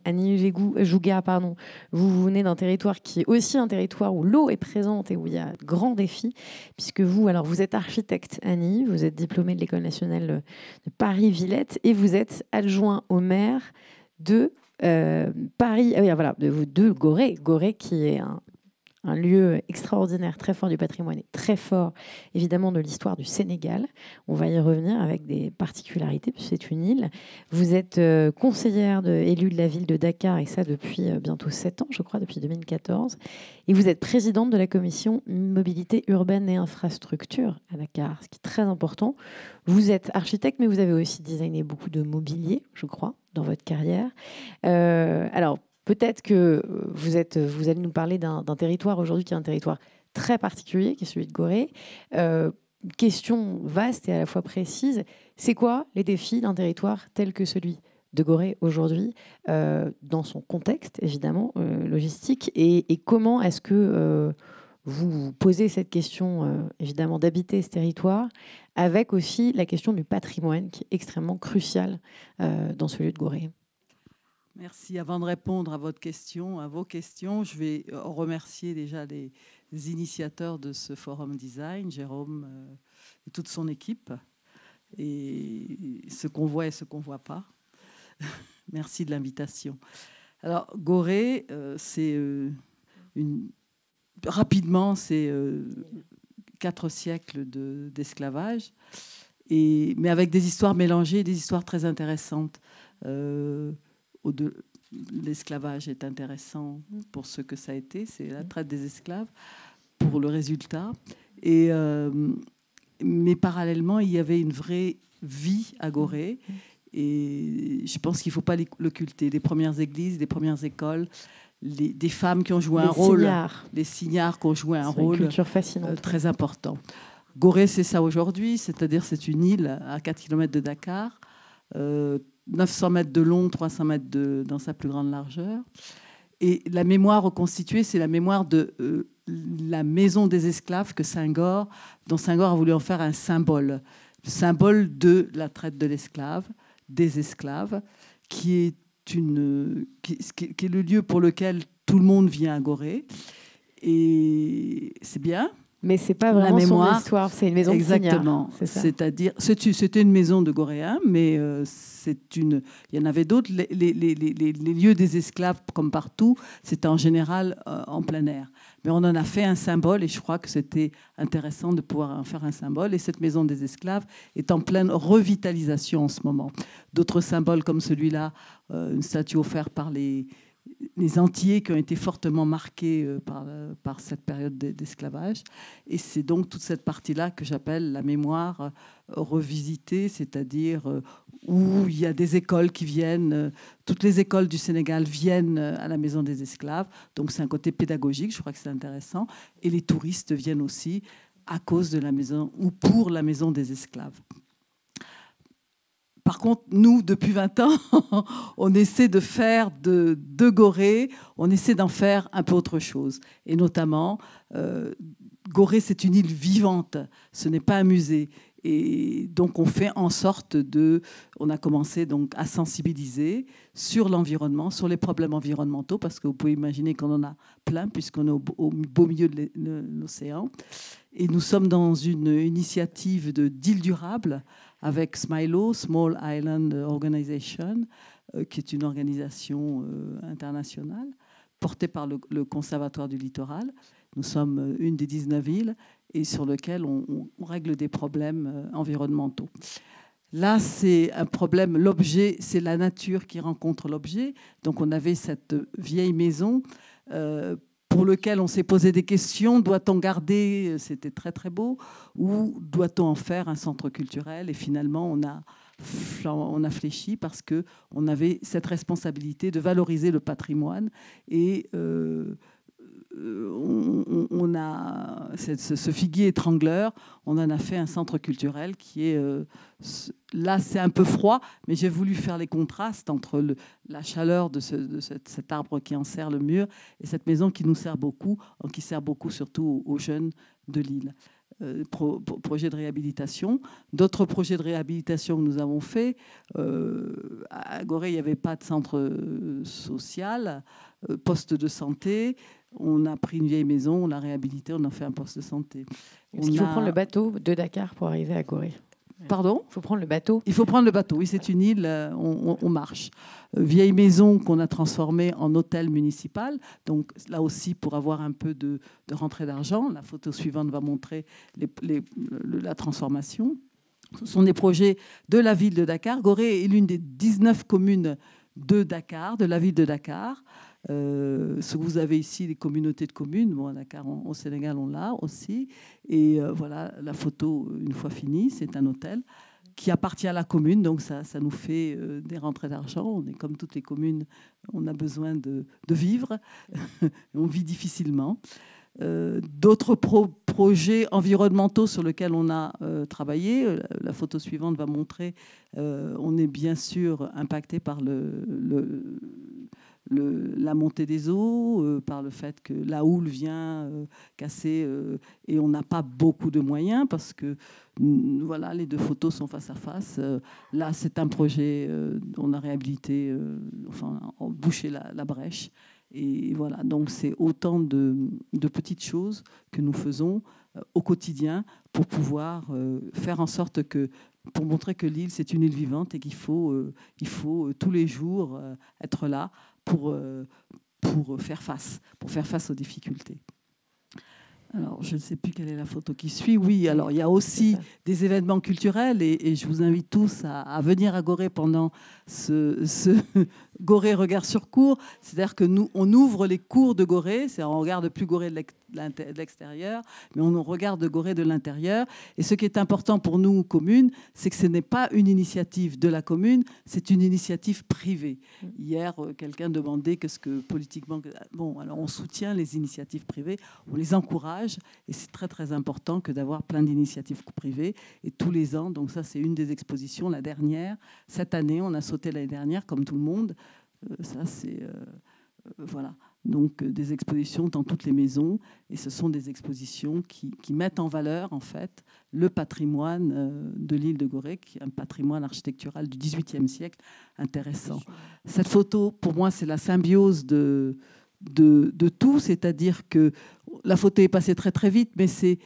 Annie Jouga, pardon, vous venez d'un territoire qui est aussi un territoire où l'eau est présente et où il y a de grands défis, puisque vous, alors vous êtes architecte, Annie, vous êtes diplômée de l'École nationale de Paris-Villette et vous êtes adjoint au maire de Paris, ah oui, voilà, de Gorée. Gorée qui est un lieu extraordinaire, très fort du patrimoine et très fort, évidemment, de l'histoire du Sénégal. On va y revenir avec des particularités, puisque c'est une île. Vous êtes conseillère élue de la ville de Dakar, et ça depuis bientôt 7 ans, je crois, depuis 2014. Et vous êtes présidente de la commission mobilité urbaine et infrastructure à Dakar, ce qui est très important. Vous êtes architecte, mais vous avez aussi designé beaucoup de mobilier, je crois, dans votre carrière. Alors, peut-être que vous allez nous parler d'un territoire aujourd'hui qui est un territoire très particulier, qui est celui de Gorée. Question vaste et à la fois précise. C'est quoi les défis d'un territoire tel que celui de Gorée aujourd'hui, dans son contexte, évidemment, logistique, et comment est-ce que vous vous posez cette question, évidemment, d'habiter ce territoire, avec aussi la question du patrimoine, qui est extrêmement cruciale dans ce lieu de Gorée. Merci. Avant de répondre à vos questions, je vais remercier déjà les initiateurs de ce forum design, Jérôme et toute son équipe, et ce qu'on voit et ce qu'on ne voit pas. Merci de l'invitation. Alors, Gorée, rapidement, c'est 4 siècles d'esclavage, mais avec des histoires mélangées, des histoires très intéressantes. L'esclavage est intéressant pour ce que ça a été, c'est la traite des esclaves, pour le résultat. Mais parallèlement, il y avait une vraie vie à Gorée. Et je pense qu'il ne faut pas l'occulter. Les premières églises, les premières écoles, des femmes qui ont joué un rôle, les signards qui ont joué un rôle très important. Gorée, c'est ça aujourd'hui, c'est-à-dire c'est une île à 4 km de Dakar, 900 mètres de long, 300 mètres dans sa plus grande largeur. Et la mémoire reconstituée, c'est la mémoire de la maison des esclaves dont Senghor a voulu en faire un symbole. Le symbole de la traite de l'esclave, des esclaves, qui est le lieu pour lequel tout le monde vient à Gorée. Et c'est bien. Mais c'est pas vraiment la mémoire. Son histoire, c'est une maison de signards. Exactement. C'est-à-dire, c'était une maison de Goréens, mais il y en avait d'autres. Les lieux des esclaves, comme partout, c'était en général en plein air. Mais on en a fait un symbole, et je crois que c'était intéressant de pouvoir en faire un symbole. Et cette maison des esclaves est en pleine revitalisation en ce moment. D'autres symboles comme celui-là, une statue offerte par les Antillais qui ont été fortement marqués par cette période d'esclavage. Et c'est donc toute cette partie-là que j'appelle la mémoire revisitée, c'est-à-dire où il y a des écoles qui viennent, toutes les écoles du Sénégal viennent à la Maison des Esclaves. Donc c'est un côté pédagogique, je crois que c'est intéressant. Et les touristes viennent aussi à cause de la maison ou pour la Maison des Esclaves. Par contre, nous, depuis 20 ans, on essaie de faire de Gorée, on essaie d'en faire un peu autre chose. Et notamment, Gorée, c'est une île vivante, ce n'est pas un musée. Et donc, on fait en sorte on a commencé donc à sensibiliser sur l'environnement, sur les problèmes environnementaux, parce que vous pouvez imaginer qu'on en a plein, puisqu'on est au beau milieu de l'océan. Et nous sommes dans une initiative d'île durable avec SMILO, Small Island Organization, qui est une organisation internationale portée par le Conservatoire du littoral. Nous sommes une des 19 îles et sur lequel on règle des problèmes environnementaux. Là, c'est un problème, l'objet, c'est la nature qui rencontre l'objet. Donc, on avait cette vieille maison pour lequel on s'est posé des questions. Doit-on garder, c'était très très beau, ou doit-on en faire un centre culturel? Et finalement, on a fléchi parce qu'on avait cette responsabilité de valoriser le patrimoine. Et on a ce figuier étrangleur, on en a fait un centre culturel qui est... là, c'est un peu froid, mais j'ai voulu faire les contrastes entre la chaleur de cet arbre qui enserre le mur et cette maison qui nous sert beaucoup, qui sert beaucoup surtout aux jeunes de l'île. projets de réhabilitation. D'autres projets de réhabilitation que nous avons faits, à Gorée, il n'y avait pas de centre social, poste de santé. On a pris une vieille maison, on l'a réhabilitée, on a fait un poste de santé. Il faut prendre le bateau de Dakar pour arriver à Gorée. Pardon ? Il faut prendre le bateau. Il faut prendre le bateau, oui, c'est une île, on marche. Vieille maison qu'on a transformée en hôtel municipal, donc là aussi pour avoir un peu de rentrée d'argent. La photo suivante va montrer la transformation. Ce sont des projets de la ville de Dakar. Gorée est l'une des 19 communes de Dakar, de la ville de Dakar. Ce que vous avez ici, les communautés de communes, bon, à Dakar, au Sénégal, on l'a aussi. Et voilà, la photo, une fois finie, c'est un hôtel qui appartient à la commune, donc ça nous fait des rentrées d'argent. On est comme toutes les communes, on a besoin de vivre, on vit difficilement. D'autres projets environnementaux sur lesquels on a travaillé, la photo suivante va montrer, on est bien sûr impacté par la montée des eaux, par le fait que la houle vient casser, et on n'a pas beaucoup de moyens parce que voilà, les deux photos sont face à face. Là, c'est un projet, on a réhabilité, enfin, bouché la brèche. Et voilà, donc c'est autant de petites choses que nous faisons au quotidien pour pouvoir faire en sorte que, pour montrer que l'île, c'est une île vivante et qu'il faut tous les jours être là pour faire face aux difficultés. Alors, je ne sais plus quelle est la photo qui suit. Oui, alors il y a aussi des événements culturels et je vous invite tous à venir à Gorée pendant ce Gorée Regard sur Cours. C'est-à-dire que nous, on ouvre les cours de Gorée. On ne regarde plus Gorée de l'extérieur, mais on regarde Gorée de l'intérieur. Et ce qui est important pour nous, communes, c'est que ce n'est pas une initiative de la commune, c'est une initiative privée. Hier, quelqu'un demandait qu'est-ce que politiquement... Bon, alors on soutient les initiatives privées, on les encourage, et c'est très très important que d'avoir plein d'initiatives privées. Et tous les ans, donc ça c'est une des expositions, la dernière. Cette année, on a sauté l'année dernière, comme tout le monde. Ça c'est... voilà. Donc des expositions dans toutes les maisons, et ce sont des expositions qui mettent en valeur en fait le patrimoine de l'île de Gorée, qui est un patrimoine architectural du XVIIIe siècle intéressant. Cette photo, pour moi, c'est la symbiose de tout, c'est-à-dire que la photo est passée très très vite, mais c'est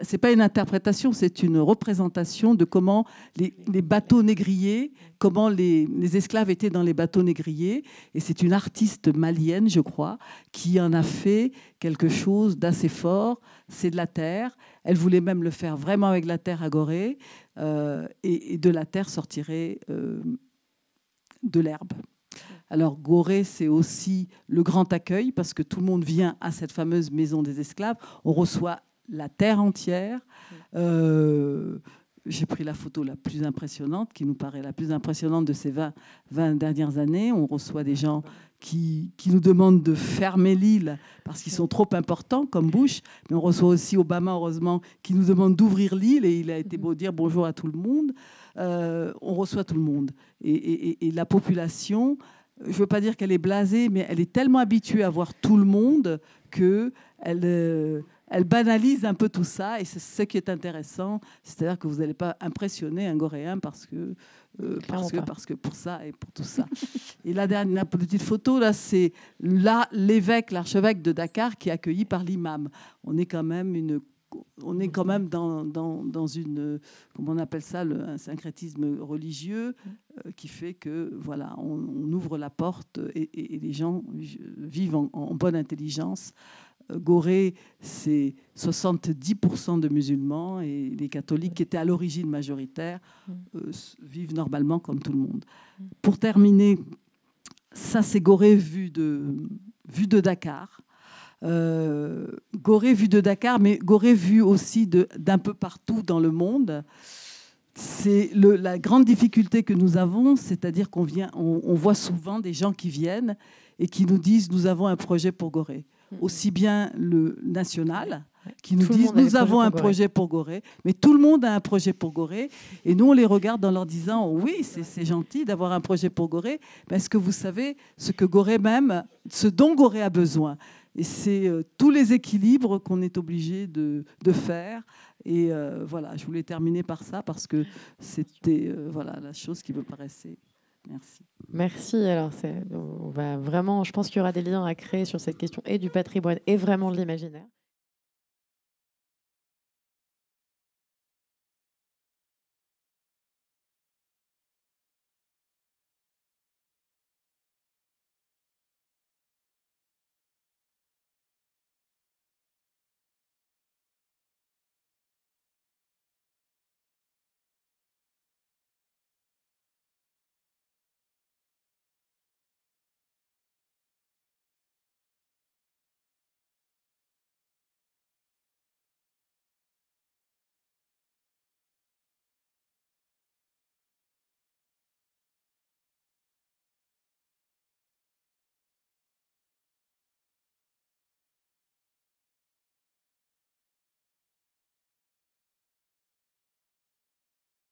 c'est pas une interprétation, c'est une représentation de comment les bateaux négriers, comment les esclaves étaient dans les bateaux négriers. Et c'est une artiste malienne, je crois, qui en a fait quelque chose d'assez fort. C'est de la terre. Elle voulait même le faire vraiment avec la terre à Gorée. Et de la terre sortirait de l'herbe. Alors Gorée, c'est aussi le grand accueil parce que tout le monde vient à cette fameuse maison des esclaves. On reçoit la terre entière. J'ai pris la photo la plus impressionnante, qui nous paraît la plus impressionnante de ces 20 dernières années. On reçoit des gens qui nous demandent de fermer l'île parce qu'ils sont trop importants comme Bush. Mais on reçoit aussi Obama, heureusement, qui nous demande d'ouvrir l'île et il a été beau dire bonjour à tout le monde. On reçoit tout le monde. Et la population... Je ne veux pas dire qu'elle est blasée, mais elle est tellement habituée à voir tout le monde qu'elle banalise un peu tout ça. Et c'est ce qui est intéressant. C'est-à-dire que vous n'allez pas impressionner un Goréen parce que pour ça et pour tout ça. Et la dernière petite photo, là, c'est l'archevêque de Dakar qui est accueilli par l'imam. On est quand même dans une, comment on appelle ça, un syncrétisme religieux qui fait que voilà, on ouvre la porte et les gens vivent en bonne intelligence. Gorée, c'est 70% de musulmans et les catholiques qui étaient à l'origine majoritaires vivent normalement comme tout le monde. Pour terminer, ça c'est Gorée vue de Dakar. Gorée vue de Dakar, mais Gorée vue aussi d'un peu partout dans le monde. C'est la grande difficulté que nous avons, c'est-à-dire on voit souvent des gens qui viennent et qui nous disent nous avons un projet pour Gorée. Aussi bien le national, qui nous disent nous avons un projet pour Gorée, mais tout le monde a un projet pour Gorée. Et nous, on les regarde en leur disant oui, c'est gentil d'avoir un projet pour Gorée, mais est-ce que vous savez ce dont Gorée a besoin ? Et c'est tous les équilibres qu'on est obligé de faire. Et voilà, je voulais terminer par ça parce que c'était voilà, la chose qui me paraissait. Merci. Merci. Alors, on va vraiment, je pense qu'il y aura des liens à créer sur cette question et du patrimoine et vraiment de l'imaginaire.